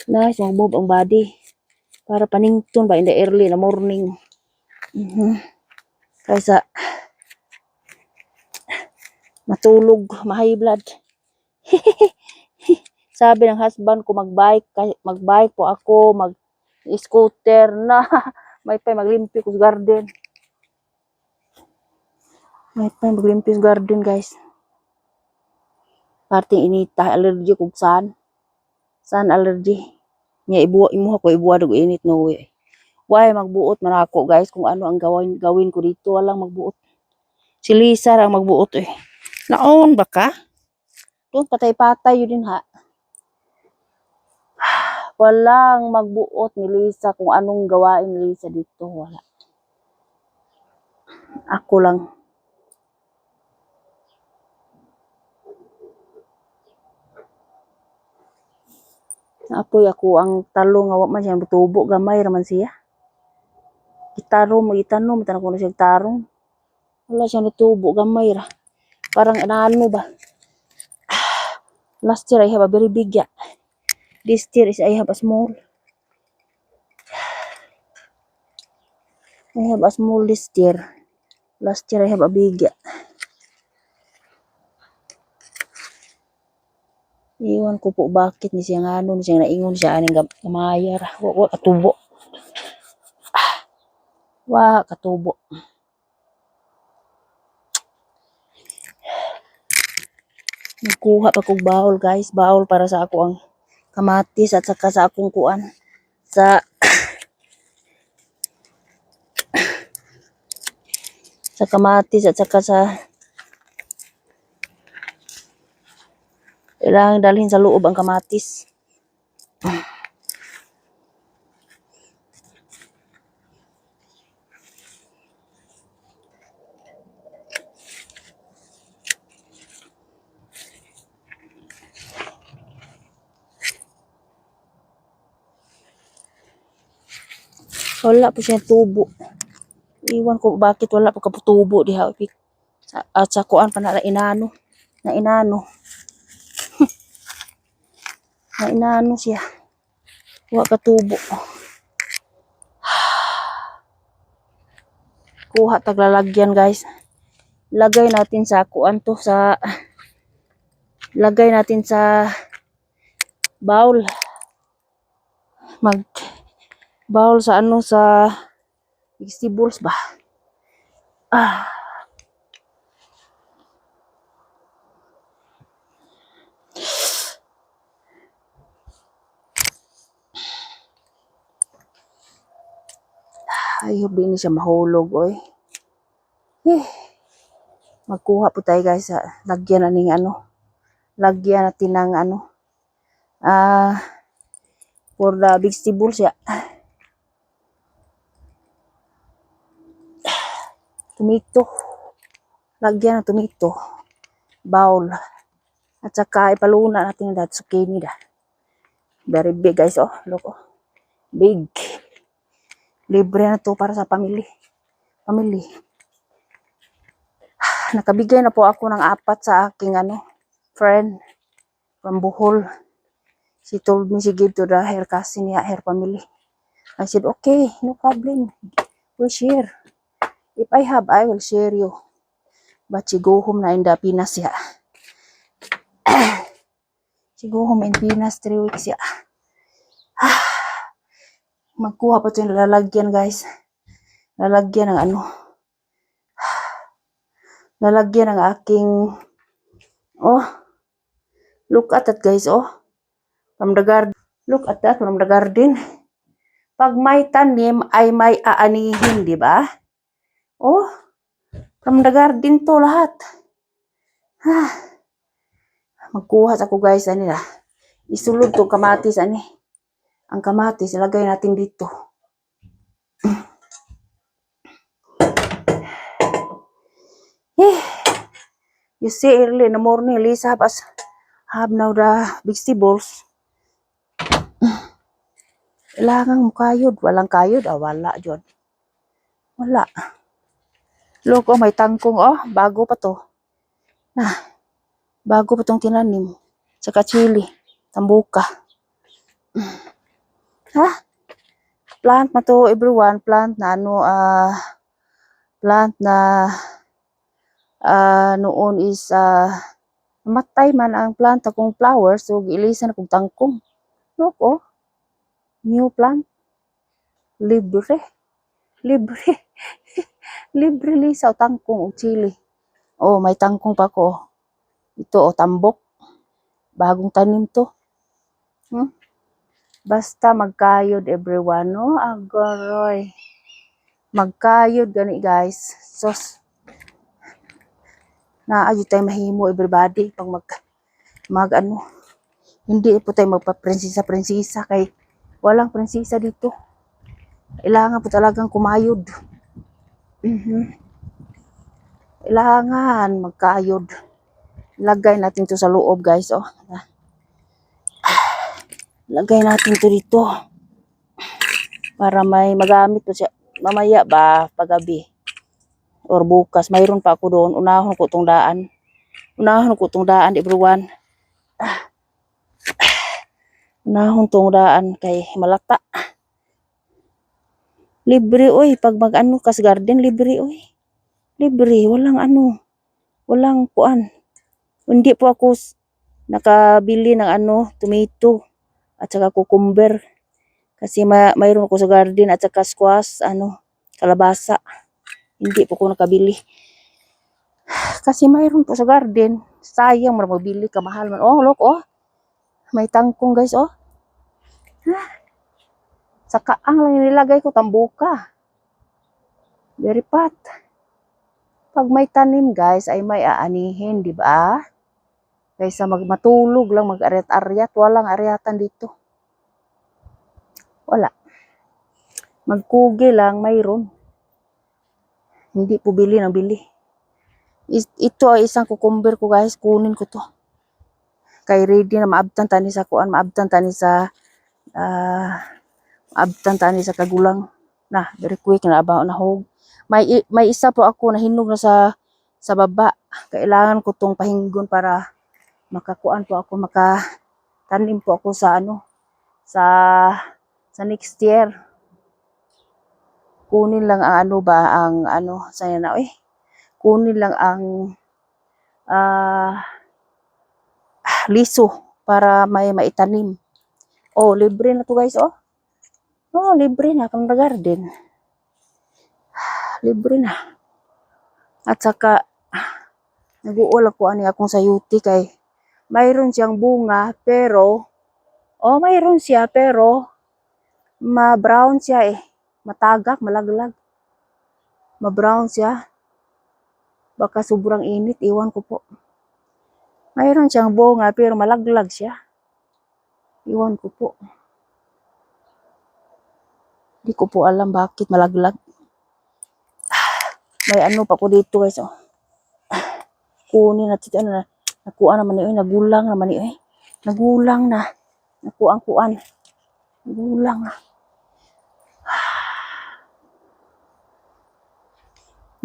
Nice, mag-bob ang body. Para panington ba in the early na morning. Kaysa matulog, ma-high blood. Sabi ng husband ko magbike po ako, mag-scooter na. May pa maglimpyo ko sa garden. May pa maglimpyo sa garden guys. Parting inita, allergy kog sun allergy. Nya imuha ko ibuwa og init no way. Why magbuot man ako guys kung ano ang gawin ko dito, walang magbuot. Si Lisa ang magbuot eh. Naon ba ka? Doon patay-patay yun din ha. Walang magbuot ni Lisa kung anong gawain ni Lisa dito, wala. Ako lang. Apoy ako ang talong nga wa man siya tubo, gamay raman siya. Itanong ko na siya tarong. Wala siya natubo, gamay ra. Parang ba? Last year I have a very big ya. This year is I have a small. I have a small this year. Last year I have a big ya. Iwan ko po bakit ni siya ni siya naingon siya aning gamaya ra. Wa katubo. Wa katubo. Nagkuha pa kong bawol guys, bawol para sa ako ang kamatis at saka sa akong kuan sa kamatis at saka sa kailangan dalhin sa loob ang kamatis. Wala po siya tubo. Iwan ko bakit wala po kaputubo diha. At sa kuan pa na inano. Na inano. Na inano siya. Wa katubo. Kuha taglalagyan guys. Lagay natin sa kuan to sa lagay natin sa bowl. Mag bowl sa ano sa vegetables ba. Ayop din siya mahulog oy. Magkuha po tayo guys sa lagyan na ning ano. Lagyan natin ng ano. For the vegetables ya. Tomato. Lagyan ng tomato. Bowl. At saka ipaluna natin yung zucchini da. Very big guys oh. Look oh. Big. Libre na to para sa family. Nakabigay na po ako ng 4 sa aking ano, friend from Bohol. She told me she give to the hair cousin niya, hair family. I said, okay, no problem. We share. If I have, I will share you. But she go home na in the Pinas ya. She go home in Pinas 3 weeks ya. Magkuha pa ito yung lalagyan guys. Lalagyan ng ano. Lalagyan ng aking oh. Look at that guys oh. From the garden. Look at that from the garden. Pag may tanim ay may aanihin, di ba? Oh. From the garden to lahat. Magkuha ako guys ani na. Isulod to kamatis ani. Ang kamatis ilagay natin dito. You see early in the morning, Lisa have now the vegetables. Ilangang mukayod. Walang kayod. Wala dyan. Wala. Look, oh, may tangkong. Oh, bago pa to. Bago pa tong tinanim. Tsaka chili. Tambuka. Plant na to, everyone. Plant na ano, plant na noon is namatay man ang plant akong flowers. So, giilisan akong tangkong. Look, oh. New plant. Libre. Libre Lisa o tangkong o chili. Oh, may tangkong pa ko. Ito o tambok. Bagong tanim to. Basta magkayod everyone, no? Agoroy. Magkayod gani guys. Sos. Naayod tayo mahimo everybody pag mag ano. Hindi po tayo magpa-prinsesa kay walang prinsesa dito. Kailangan po talagang kumayod. Kailangan magkayod. Lagay natin to sa loob guys. Oh. Lagay natin to dito. Para may magamit po siya. Mamaya ba paggabi. Or bukas. Mayroon pa ako doon. Unahon ko tong daan. Everyone. Unahon tong daan kay malata. Libre oy. Pag mag-ano kas garden, libre oy. Libre. Walang ano. Walang kuan. Hindi po ako nakabili ng ano, tomato at saka cucumber. Kasi mayroon ako sa garden at saka squash, ano, kalabasa. Hindi po ako nakabili. Kasi mayroon po sa garden. Sayang man mabili ka, mahal man. Oh, look, oh. May tangkong guys, oh. Saka ang lang nilagay ko, tambuka. Very pat. Pag may tanim guys, ay may aanihin, di ba? Kaysa matulog lang, mag-aryat-aryat. Walang aryatan dito. Wala. Magkugi lang, mayroon. Hindi po bili ng bili. Ito ay isang cucumber ko guys. Kunin ko to. Kay ready na maabtan tani sa kuan. Maabtan tani sa kagulang. na very quick na about nahog. May isa po ako na hinog na sa baba. Kailangan ko tong pahinggon para makakuan po ako, makatanim po ako sa sa next year. Kunin lang ang sana na kunin lang ang liso para may maitanim. Oh, libre na to guys, oh. Oh, libre na from the garden. Libre na. At saka nag-uul ako ani akong sayuti kay mayroon siyang bunga pero mayroon siya pero ma-brown siya matagak, malaglag. Ma-brown siya. Baka sobrang init, iwan ko po. Mayroon siyang bunga pero malaglag siya. Iwan ko po. Di ko po alam bakit malaglag. May pa ko dito guys, oh. Kunin natin nakuha naman nagulang naman nagulang na. Nakuan. Nagulang na.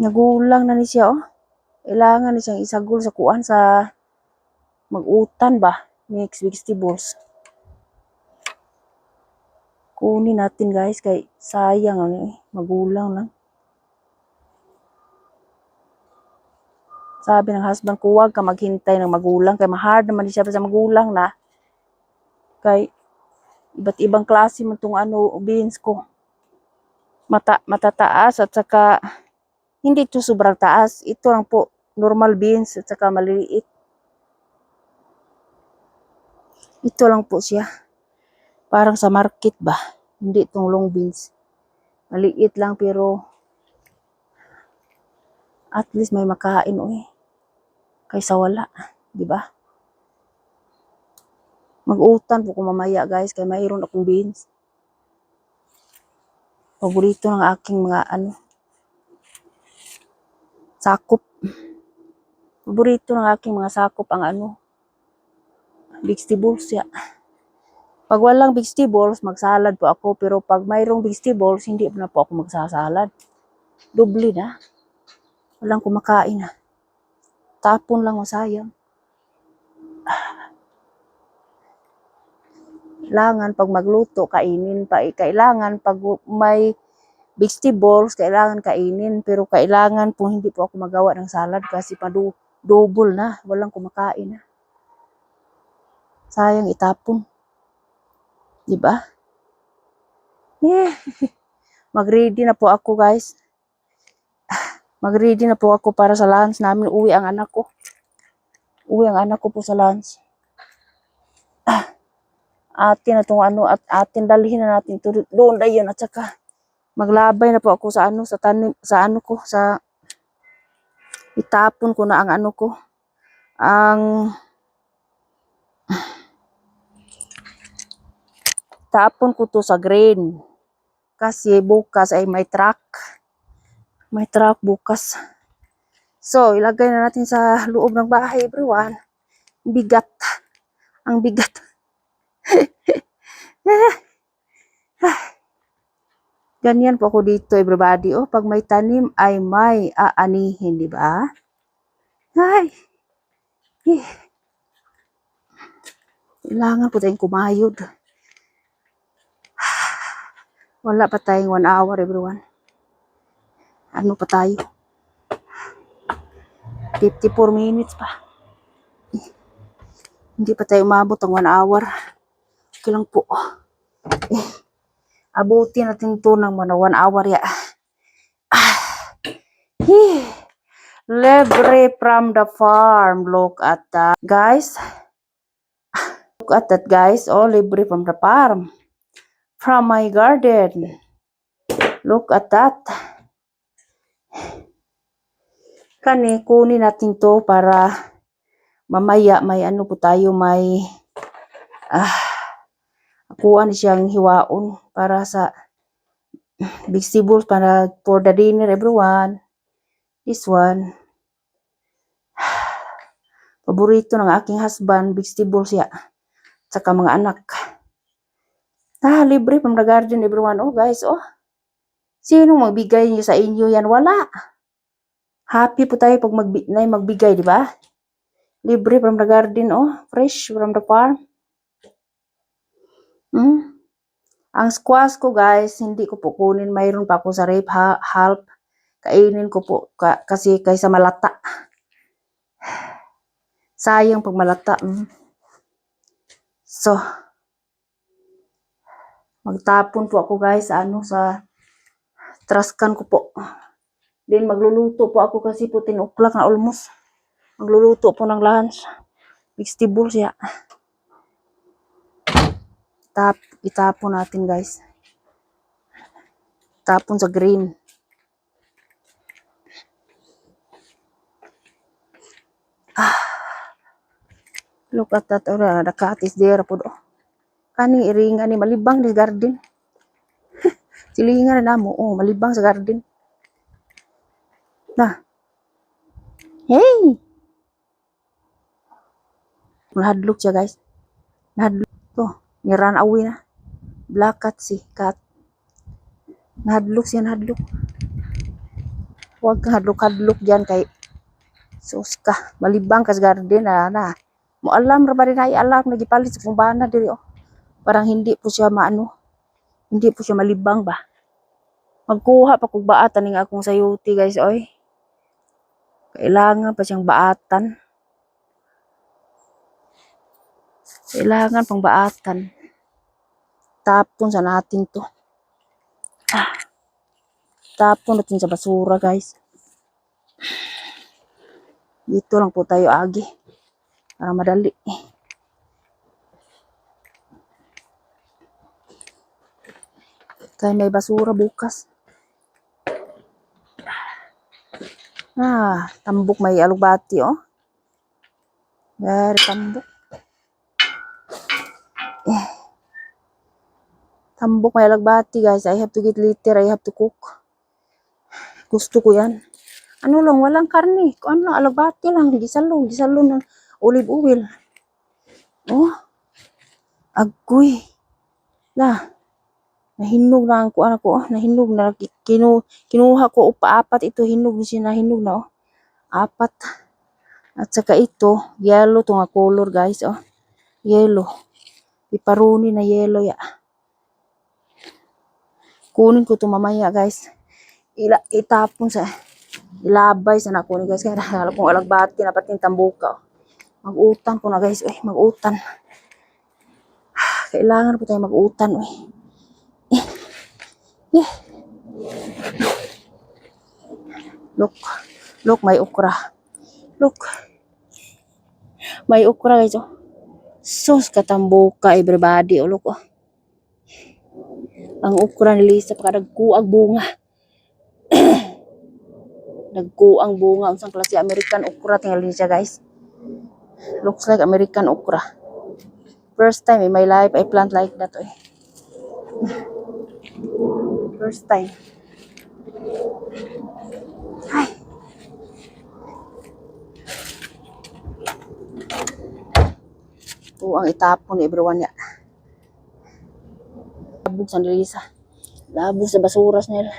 Nagulang na ni siya, oh. Kailangan ni siyang isagol sa kuan sa mag-utan ba? Mix vegetables. Kunin natin guys kay sayang magulang lang. Sabi ng husband ko, huwag ka maghintay ng magulang kay mahard naman siya sa magulang na. Kay iba't ibang klase man tong beans ko. Matataas at saka hindi ito sobrang taas. Ito lang po normal beans at saka maliliit. Ito lang po siya. Parang sa market ba? Hindi itong long beans. Maliit lang pero at least may makain kaysa wala, di ba? Mag-utan po ko mamaya guys kay mayroon akong beans. Paborito ng aking mga sakop. Paborito ng aking mga sakop ang vegetables ya. Pag walang vegetables, magsalad po ako. Pero pag mayroong vegetables, hindi na po ako magsasalad. Doble na. Walang kumakain na. Tapon lang, masayang. Kailangan pag magluto, kainin pa. Kailangan pag may vegetables, kailangan kainin. Pero kailangan po hindi po ako magawa ng salad kasi double na. Walang kumakain na. Sayang itapon. Diba? Yeah. Mag-ready na po ako guys. Mag-ready na po ako para sa lunch namin. Uwi ang anak ko. Uwi ang anak ko po sa lunch. Atin na itong at atin dalhin na natin ito doon dayon at saka maglabay na po ako sa sa tanim, sa ko, sa itapon ko na ang ko. Tapon ko to sa grain. Kasi bukas ay may truck. May truck bukas. So, ilagay na natin sa loob ng bahay, everyone. Bigat. Ang bigat. Ganyan po ako dito, everybody. Pag may tanim ay may aanihin, di ba? Ay. Kailangan po tayong kumayod. Wala pa tayong 1 hour, everyone. Ano pa tayo? 54 minutes pa. Hindi pa tayo umabot ang 1 hour. Okay lang po. Abutin natin to ng 1 hour ya. Libre from the farm. Look at that, guys. Look at that, guys. Libre from the farm. From my garden. Look at that. Kunin natin to para mamaya may po tayo, may kuha na siyang hiwaon para sa vegetables para for the dinner, everyone. This one. Paborito ng aking husband, vegetables ya. Saka mga anak. Libre from the garden, everyone. Guys, Sino magbigay niyo sa inyo yan? Wala. Happy po tayo pag magbigay, di ba? Libre from the garden, oh. Fresh from the farm. Ang squash ko, guys, hindi ko po kunin. Mayroon pa ako sa rep half. Kainin ko po kasi kaysa malata. Sayang pag malata. So, magtapon po ako, guys, sa traskan ko po. Then magluluto po ako kasi po 10 o'clock na almost. Magluluto po ng lunch. Vegetable siya. Itapon natin, guys. Tapon sa green. Look at that. The cat is there po do. Kani iringa ni malibang ni garden. Silingan na mo. Oh, malibang sa garden. Nah. Hey! Nahadlok siya, guys. Nahadlok to. Ni-run away na. Black cat si cat. Nahadlok siya, nahadlok. Huwag kang hadlok-hadlok dyan kay sus ka. Malibang ka sa garden na. Mo alam ra ba rin ay alam nagipalit sa kumbana diri oh. Parang hindi po siya hindi po siya malibang ba. Magkuha pa kog baatan ning akong sayuti, guys, oy. Kailangan pa siyang baatan. Kailangan pang baatan. Tapon sa natin to. Tapon natin sa basura, guys. Dito lang po tayo agi. Para madali. Kaya may basura bukas. Tambok may alugbati, oh. Very tambok. Tambok may alugbati, guys. I have to get later. I have to cook. Gusto ko yan. Ano lang, walang karne. Ano, alugbati lang. Gisalo ng olive oil. Oh. Agoy. Nahinog na ang kuan ko. Nahinog na. Kinuha ko upa-apat. Ito hinog na siya. Nahinog na, oh. 4. At saka ito, yellow to nga color, guys, oh. Yellow. Piparoni na yellow, ya. Kunin ko to mamaya, guys. Itapon sa ilabay sa nakunin, guys. Kaya alam kong alagbati na pati tambuka, oh. Mag-utan ko na, guys. Mag-utan. Kailangan po tayo mag-utan, Yeah. Look, may okra. Look. May okra, guys, oh. Sus, katambuka, everybody, oh, look, oh. Ang okra ni Lisa, pakadagkuang bunga. Nagkuang bunga. Ang klase American okra, tingnan niyo siya, guys. Looks like American okra. First time in my life, I plant like that, eh. First time. Ay. Ang itapon, everyone, ya. Labog sa Lisa. Labog sa basuras nila.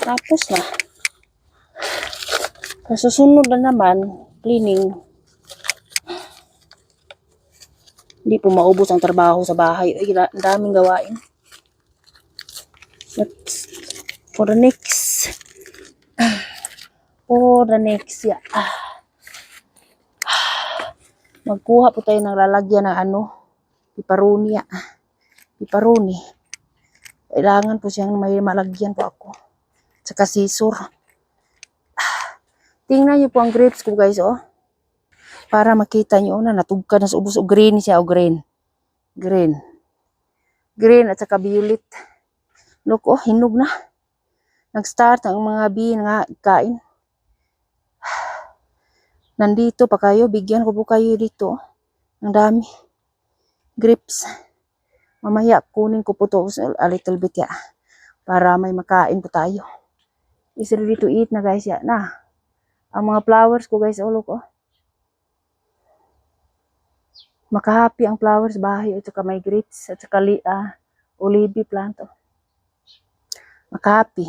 Tapos na. Sa susunod na naman, cleaning. Hindi po maubos ang trabaho sa bahay. Ay, ang daming gawain. For the next. Yeah. Magkuha po tayo ng lalagyan ng piparoni. Piparoni. Kailangan po siyang may malagyan po ako. Tsaka sisor. Tingnan niyo po ang grapes ko, guys, oh. Para makita niyo na natugka na sa ubos. Green siya, green. Green at saka violet. Look, oh, hinog na. Nag-start ang mga bee nga kain. Nandito pa kayo, bigyan ko po kayo dito. Ang dami. Grapes. Mamaya kunin ko po to a little bit ya. Para may makain po tayo. Is ready to eat na guys ya. Na. Ang mga flowers ko guys, ulo ko. Makahappy ang flowers bahay at saka may grapes at saka olive plant. Oh. Makahappy.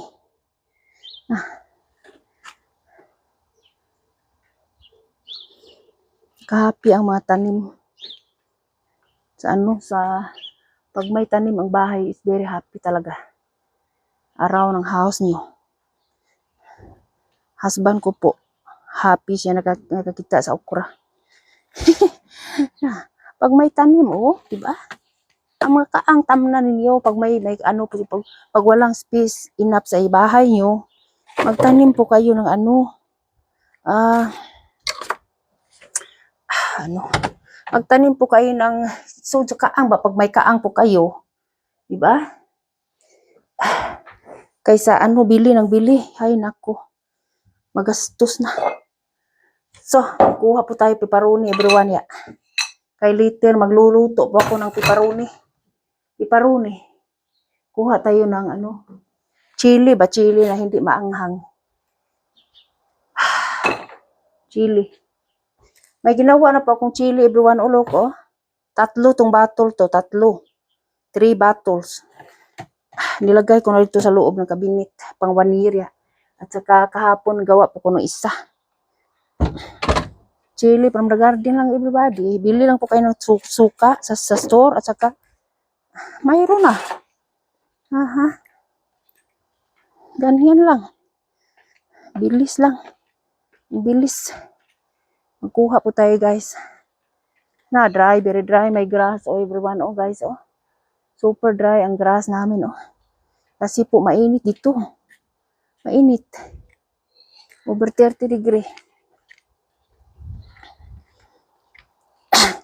Makahappy ang mga tanim. Sa pag may tanim ang bahay is very happy talaga. Around ng house niyo. Husband ko po, happy siya nakakita sa okra. Pag may tanim, oh, di ba? Ang mga kaang tamnan ninyo, pag may ano, pag walang space enough sa bahay nyo, magtanim po kayo ng magtanim po kayo ng, so sa kaang ba, pag may kaang po kayo, di ba? Kaysa bili ng bili, ay nako, magastos na. So, kuha po tayo pepperoni, everyone ya. Kay later, magluluto po ako ng pepperoni. Kuha tayo ng chili na hindi maanghang. Chili. May ginawa na po akong chili, everyone, ulo ko. 3 tong bottle to, 3 bottles. Nilagay ko na dito sa loob ng kabinet, pang 1 year ya. At saka kahapon gawa po ko ng isa. Chili from the garden lang, everybody. Bili lang po kayo ng suka sa store at saka mayroon na. Ganyan lang. Bilis lang. Bilis. Magkuha po tayo guys. Na dry, very dry. May grass. Oh everyone, oh guys, oh. Super dry ang grass namin, oh. Kasi po mainit dito. Mainit. Over 30 degree.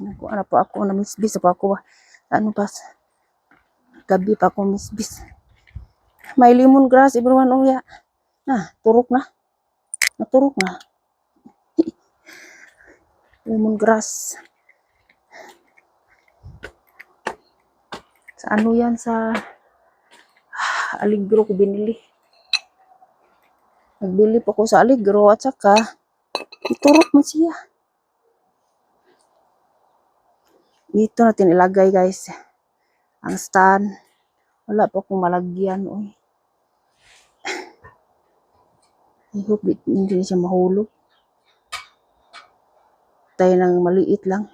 Nakuha na po ako na misbis po ako. Gabi pa ako misbis. May lemon grass, everyone, oh ya. Turok na. Naturok na. Lemon grass. Sa yan sa Allegro ko binili. Nagbili po ko sa Allegro at saka iturok man siya. Dito natin ilagay guys. Ang stand. Wala po akong malagyan. Oy. I hope hindi siya mahulog. Tayo ng maliit lang.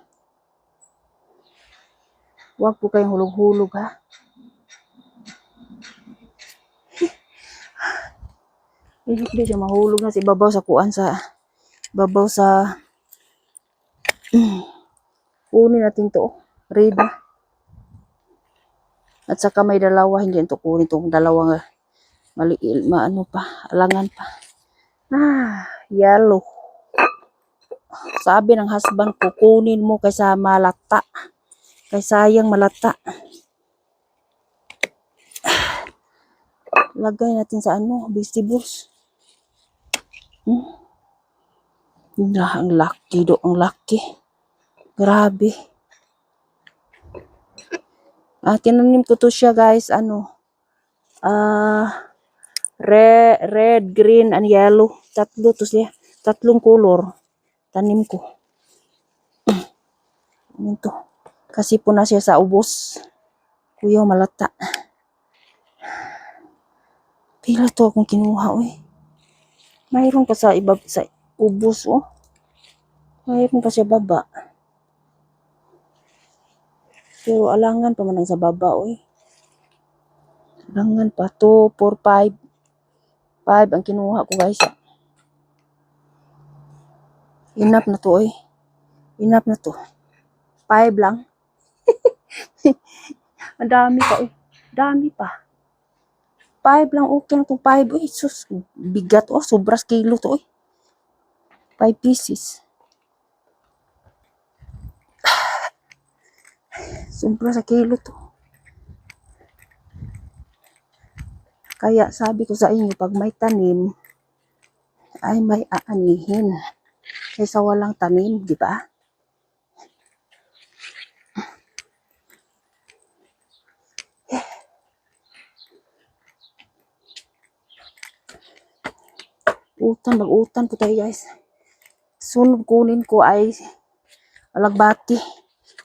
Huwag po kayong hulog-hulog ha. I hope hindi siya mahulog na sa ibabaw sa kuan kunin natin to. Red na. At saka may dalawa, hindi ito kunin itong dalawang maliit, alangan pa. Yellow. Sabi ng husband ko, kunin mo kaysa malata. Kay sayang malata. Lagay natin sa vegetables. Ang laki do, ang laki. Grabe. Tinanim ko to siya guys, red, green, and yellow. 3 to siya. 3 color. Tanim ko. Ito. Kasi po na siya sa ubos. Kuya, malata. Pila to akong kinuha, oy. Mayroon pa sa ubos, oh. Mayroon pa siya baba. Pero alangan pa man sa baba, oy. Alangan pa. 2, 4, 5. 5 ang kinuha ko, guys. Enough na to, oy. Enough na to. 5 lang. Ang dami pa, oy. Dami pa. 5 lang, okay na itong 5. Uy, sus, bigat, oh. Sobras kilo to, oy. 5 pieces. Sobra sa kilo to. Kaya sabi ko sa inyo, pag may tanim, ay may aanihin. kaysa walang tanim, di ba? Mag-utan po tayo guys. Sunod kunin ko ay alagbati.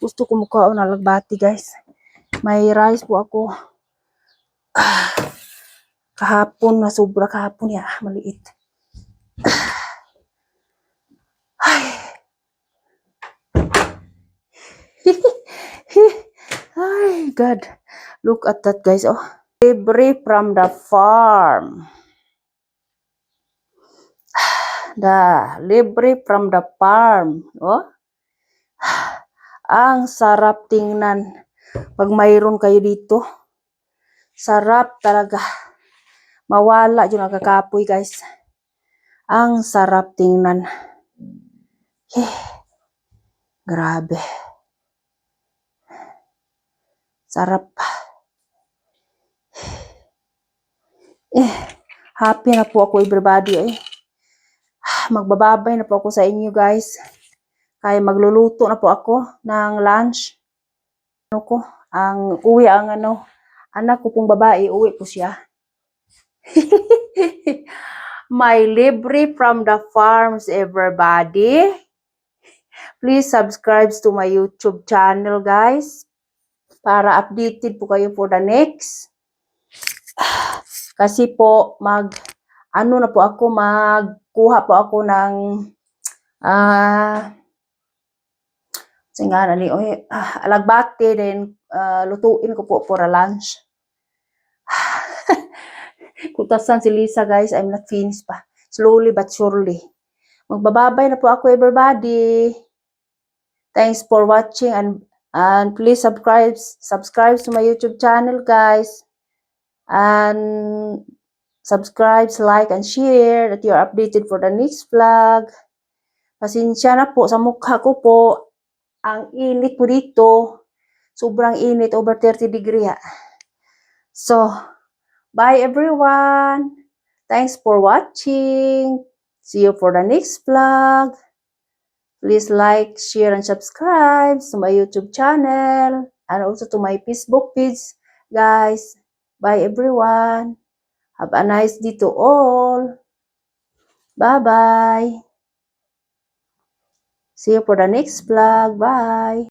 Gusto ko mukha ng alagbati guys. May rice po ako. Kahapon, na sobra kahapon ya, maliit. Ay, God. Look at that guys. Oh, libre from the farm. Libre from the farm. Oh. Ang sarap tingnan pag mayroon kayo dito. Sarap talaga. Mawala yung nakakapoy guys. Ang sarap tingnan. Grabe. Sarap. Happy na po ako everybody. Magbababay na po ako sa inyo guys. Kaya magluluto na po ako ng lunch. Anak ko pong babae, uwi po siya. My libre from the farms everybody. Please subscribe to my YouTube channel guys. Para updated po kayo for the next. Kasi po magkuha po ako ng alagbati, then lutuin ko po for a lunch. Kutasan si Lisa guys, I'm not finished pa. Slowly but surely. Magbababay na po ako everybody. Thanks for watching and please subscribe to my YouTube channel guys. And subscribe, like, and share that you are updated for the next vlog. Pasensya na po sa mukha ko po. Ang init po dito. Sobrang init, over 30 degree. So, bye everyone. Thanks for watching. See you for the next vlog. Please like, share, and subscribe to my YouTube channel and also to my Facebook page, guys. Bye everyone. Have a nice day to all. Bye-bye. See you for the next vlog. Bye.